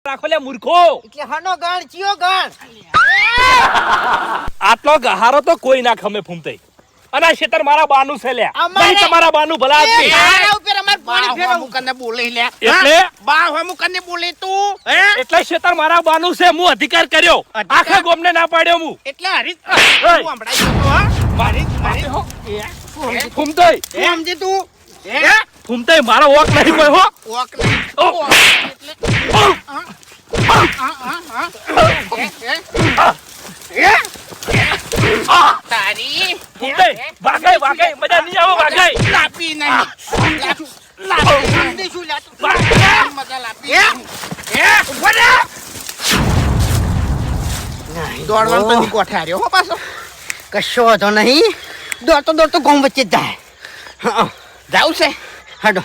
રાખો લે મૂર્ખો. એટલે હનો ગણ ચિયો ગણ આટલો ગહારો તો કોઈ ના ખમે ફૂમતે. અને આ ખેતર મારા બાનું છે લ્યા. અમારે- નહીં તમારા બાનું ભલા આદમી. આના ઉપર અમાર પાણી બા ફેરવવું. હું કને બોલે લે એટલે બા હું કને બોલે તું હે એટલે ખેતર મારા બાનું છે. હું અધિકાર કર્યો. અધિકાર? આખા ગામને ના પાડ્યો હું. એટલે હરીશ તું હમણાં ગયો તો હા મારી ફૂમતે એ સમજી તું હે ફૂમતે મારો વોક નહીં કોઈ હો. ઓક નહીં ઓ. ઓક એટલે તારી ફૂમતે વાગાય વાગાય મજા નહીં આવે વાગાય. લાપી નહીં લાપી સમજી શું લે તું મજા લાપી હે ઉભો રે દોડવાનું તો ની કોઠાર્યો હો પાછો કશો વાંધો નહીં દોડતો દોડતો ગામ વચ્ચે જ જાય જાવ છે હડો